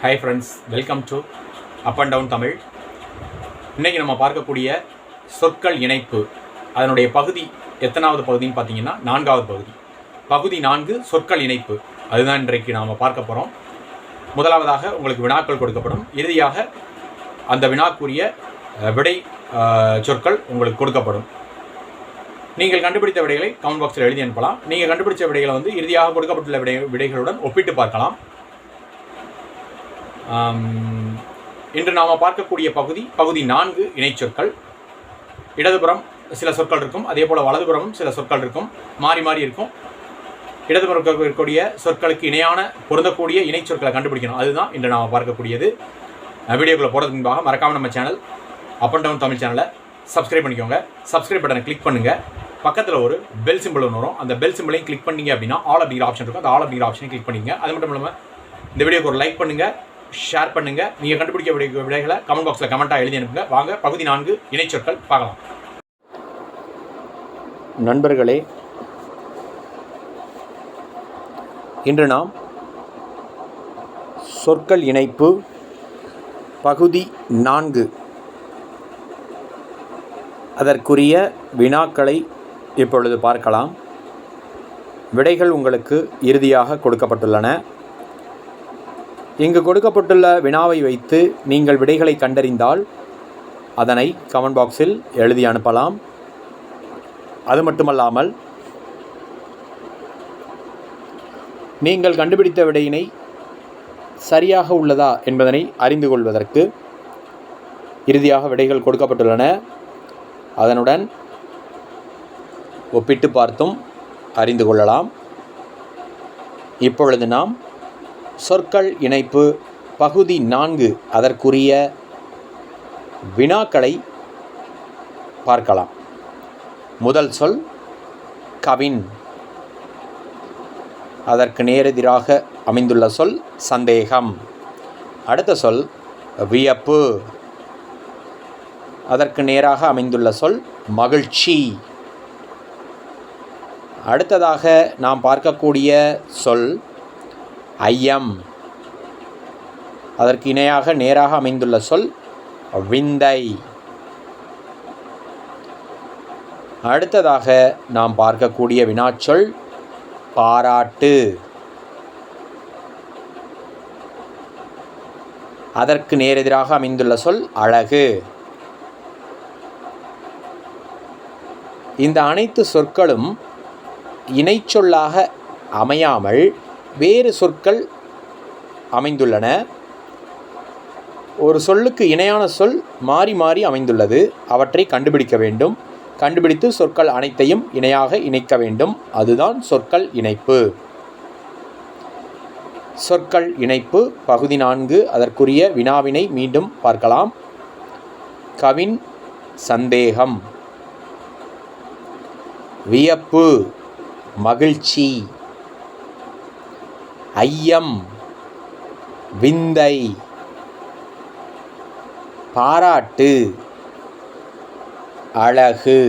Hi friends, welcome to Up and Down Tamil. இன்றைக்கி நம்ம பார்க்கக்கூடிய சொற்கள் இணைப்பு அதனுடைய பகுதி எத்தனாவது பகுதின்னு பார்த்தீங்கன்னா 4வது பகுதி. பகுதி 4 சொற்கள் இணைப்பு, அதுதான் இன்றைக்கு நாம் பார்க்க போகிறோம். முதலாவதாக உங்களுக்கு வினாக்கள் கொடுக்கப்படும். இறுதியாக அந்த வினாக்குரிய விடை சொற்கள் உங்களுக்கு கொடுக்கப்படும். நீங்கள் கண்டுபிடித்த விடைகளை கமெண்ட் பாக்ஸில் எழுதி அனுப்பலாம். நீங்கள் கண்டுபிடித்த விடைகளை இறுதியாக கொடுக்கப்பட்டுள்ள விடைகளுடன் ஒப்பிட்டு பார்க்கலாம். இன்று நாம் பார்க்கக்கூடிய பகுதி 4 இணைச்சொற்கள். இடதுபுறம் சில சொற்கள் இருக்கும், அதே போல் வலதுபுறமும் சில சொற்கள் இருக்கும், மாறி மாறி இருக்கும். இடதுபுறம் இருக்கக்கூடிய சொற்களுக்கு இணையான பொருந்தக்கூடிய இணைச்சொற்களை கண்டுபிடிக்கணும். அதுதான் இன்று நாம் பார்க்கக்கூடியது. வீடியோக்குள்ளே போகிறதுக்கு முன்பாக மறக்காமல் நம்ம channel Up and Down Tamil சேனலை சப்ஸ்கிரைப் பண்ணிக்கோங்க. சப்ஸ்கிரைப் பட்டனை கிளிக் பண்ணுங்கள். பக்கத்தில் ஒரு பெல் சிம்பிள் ஒன்று வரும். அந்த பெல் சிம்பிளையும் கிளிக் பண்ணிங்க அப்படின்னா ஆல் அப்படிங்கிற ஆப்ஷன் இருக்கும். அந்த ஆல் அப்படிங்கிற ஆப்ஷனையும் கிளிக் பண்ணிங்க. அது மட்டும் இல்லாமல் இந்த வீடியோக்கு ஒரு லைக் பண்ணுங்கள், ஷேர் பண்ணுங்கள். நீங்கள் கண்டுபிடிக்க விடைகளை கமெண்ட் பாக்ஸில் கமெண்ட்டாக எழுதி அனுப்புங்க. வாங்க பகுதி 4 இணைச்சொற்கள் பார்க்கலாம். நண்பர்களே, இன்று நாம் சொற்கள் இணைப்பு பகுதி 4 அதற்குரிய வினாக்களை இப்பொழுது பார்க்கலாம். விடைகள் உங்களுக்கு இறுதியாக கொடுக்கப்பட்டுள்ளன. இங்கு கொடுக்கப்பட்டுள்ள வினாவை வைத்து நீங்கள் விடைகளை கண்டறிந்தால் அதனை கமெண்ட் பாக்ஸில் எழுதி அனுப்பலாம். அது மட்டுமல்லாமல் நீங்கள் கண்டுபிடித்த விடையினை சரியாக உள்ளதா என்பதனை அறிந்து கொள்வதற்கு இறுதியாக விடைகள் கொடுக்கப்பட்டுள்ளன. அதனுடன் ஒப்பிட்டு பார்த்தும் அறிந்து கொள்ளலாம். இப்பொழுது நாம் சொற்கள் இணைப்பு பகுதி 4 அதற்குரிய வினாக்களை பார்க்கலாம். முதல் சொல் கவின். அதற்கு நேரெதிராக அமைந்துள்ள சொல் சந்தேகம். அடுத்த சொல் வியப்பு. அதற்கு நேராக அமைந்துள்ள சொல் மகிழ்ச்சி. அடுத்ததாக நாம் பார்க்கக்கூடிய சொல் ஐயம். அதற்கு இணையாக நேராக அமைந்துள்ள சொல் விந்தை. அடுத்ததாக நாம் பார்க்கக்கூடிய வினாச்சொல் பாராட்டு. அதற்கு நேரெதிராக அமைந்துள்ள சொல் அழகு. இந்த அனைத்து சொற்களும் இணைச்சொல்லாக அமையாமல் வேறு சொற்கள் அமைந்துள்ளன. ஒரு சொல்லுக்கு இணையான சொல் மாறி மாறி அமைந்துள்ளது. அவற்றை கண்டுபிடிக்க வேண்டும். கண்டுபிடித்து சொற்கள் அனைத்தையும் இணையாக இணைக்க வேண்டும். அதுதான் சொற்கள் இணைப்பு. சொற்கள் இணைப்பு பகுதி 4 அதற்குரிய வினாவினை மீண்டும் பார்க்கலாம். கவின் சந்தேகம், வியப்பு மகிழ்ச்சி, ஐயம் விந்தை, பாராட்டு அழகு.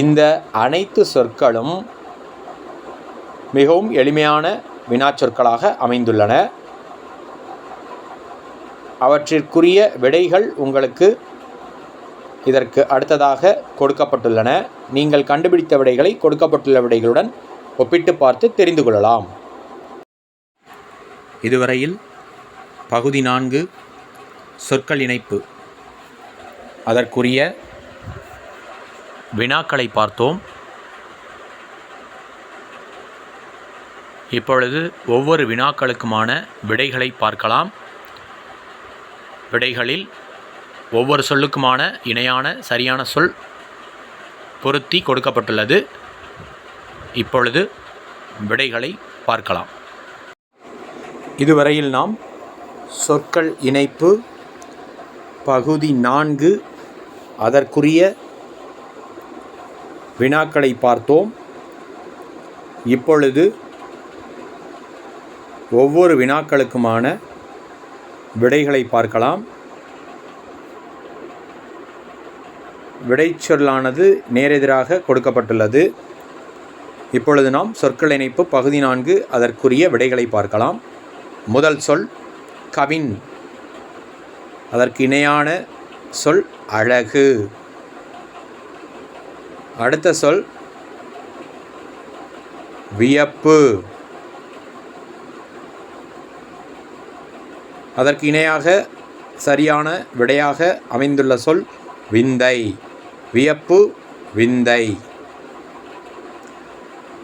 இந்த அனைத்து சொற்களும் மிகவும் எளிமையான வினாச்சொற்களாக அமைந்துள்ளன. அவற்றிற்குரிய விடைகள் உங்களுக்கு இதற்கு அடுத்ததாக கொடுக்கப்பட்டுள்ளன. நீங்கள் கண்டுபிடித்த விடைகளை கொடுக்கப்பட்டுள்ள விடைகளுடன் ஒப்பிட்டு பார்த்து தெரிந்து கொள்ளலாம். இதுவரையில் பகுதி 4 சொற்கள் இணைப்பு அதற்குரிய வினாக்களை பார்த்தோம். இப்பொழுது ஒவ்வொரு வினாக்களுக்குமான விடைகளை பார்க்கலாம். விடைகளில் ஒவ்வொரு சொல்லுக்குமான இணையான சரியான சொல் பொருத்தி கொடுக்கப்பட்டுள்ளது. இப்பொழுது விடைகளை பார்க்கலாம். இதுவரையில் நாம் சொற்கள் இணைப்பு பகுதி 4 அதற்குரிய வினாக்களை பார்த்தோம். இப்பொழுது ஒவ்வொரு வினாக்களுக்குமான விடைகளை பார்க்கலாம். விடைச்சொல்லானது நேரெதிராக கொடுக்கப்பட்டுள்ளது. இப்பொழுது நாம் சொற்கள் இணைப்பு பகுதி 4 அதற்குரிய விடைகளை பார்க்கலாம். முதல் சொல் கவின். அதற்கு இணையான சொல் அழகு. அடுத்த சொல் வியப்பு. அதற்கு இணையாக சரியான விடையாக அமைந்துள்ள சொல் விந்தை. வியப்பு, விந்தை.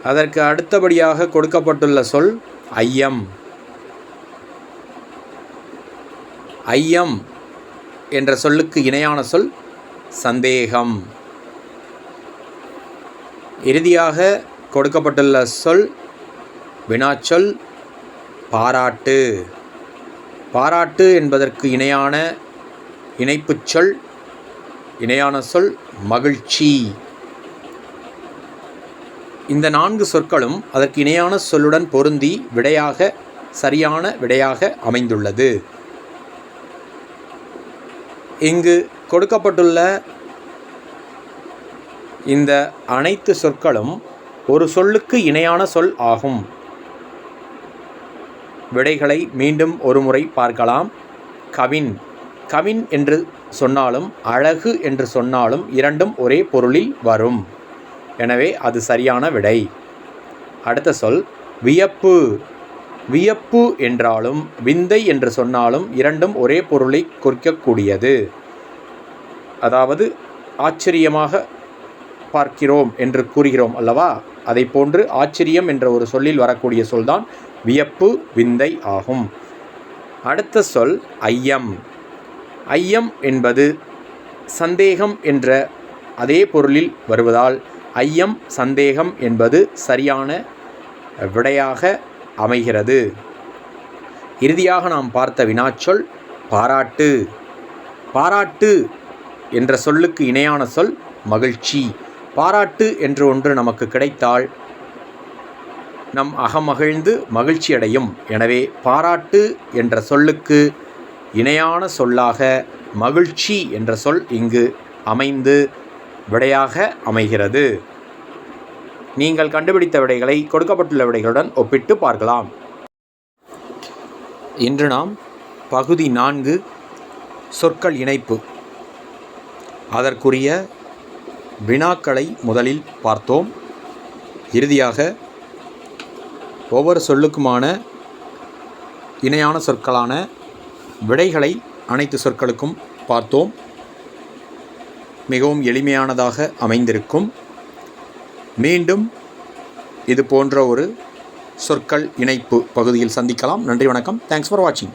அதற்கு அடுத்தபடியாக கொடுக்கப்பட்டுள்ள சொல் ஐயம். ஐயம் என்ற சொல்லுக்கு இணையான சொல் சந்தேகம். இறுதியாக கொடுக்கப்பட்டுள்ள சொல் வினாச்சொல் பாராட்டு. பாராட்டு என்பதற்கு இணையான இணைப்புச் சொல் இணையான சொல் மகிழ்ச்சி. இந்த 4 சொற்களும் அதற்கு இணையான சொல்லுடன் பொருந்தி விடையாக சரியான விடையாக அமைந்துள்ளது. இங்கு கொடுக்கப்பட்டுள்ள இந்த அனைத்து சொற்களும் ஒரு சொல்லுக்கு இணையான சொல் ஆகும். விடைகளை மீண்டும் ஒரு முறை பார்க்கலாம். கவின். கவின் என்று சொன்னாலும் அழகு என்று சொன்னாலும் இரண்டும் ஒரே பொருளில் வரும். எனவே அது சரியான விடை. அடுத்த சொல் வியப்பு. வியப்பு என்றாலும் விந்தை என்று சொன்னாலும் இரண்டும் ஒரே பொருளை குறிக்கக்கூடியது. அதாவது ஆச்சரியமாக பார்க்கிறோம் என்று கூறுகிறோம் அல்லவா, அதை போன்று ஆச்சரியம் என்ற ஒரு சொல்லில் வரக்கூடிய சொல்தான் வியப்பு, விந்தை ஆகும். அடுத்த சொல் ஐயம். ஐயம் என்பது சந்தேகம் என்ற அதே பொருளில் வருவதால் ஐயம் சந்தேகம் என்பது சரியான விடையாக அமைகிறது. இறுதியாக நாம் பார்த்த வினாச்சொல் பாராட்டு. பாராட்டு என்ற சொல்லுக்கு இணையான சொல் மகிழ்ச்சி. பாராட்டு என்று ஒன்று நமக்கு கிடைத்தால் நம் அகமகிழ்ந்து மகிழ்ச்சி அடையும். எனவே பாராட்டு என்ற சொல்லுக்கு இணையான சொல்லாக மகிழ்ச்சி என்ற சொல் இங்கு அமைந்து விடையாக அமைகிறது. நீங்கள் கண்டுபிடித்த விடைகளை கொடுக்கப்பட்டுள்ள விடைகளுடன் ஒப்பிட்டு பார்க்கலாம். இன்று நாம் பகுதி 4 சொற்கள் இணைப்பு அதற்குரிய வினாக்களை முதலில் பார்த்தோம். இறுதியாக ஒவ்வொரு சொல்லுக்குமான இணையான சொற்களான விடைகளை அனைத்து சொற்களுக்கும் பார்த்தோம். மிகவும் எளிமையானதாக அமைந்திருக்கும். மீண்டும் இது போன்ற ஒரு சொற்கள் இணைப்பு பகுதியில் சந்திக்கலாம். நன்றி, வணக்கம். தேங்க்ஸ் ஃபார் வாட்சிங்.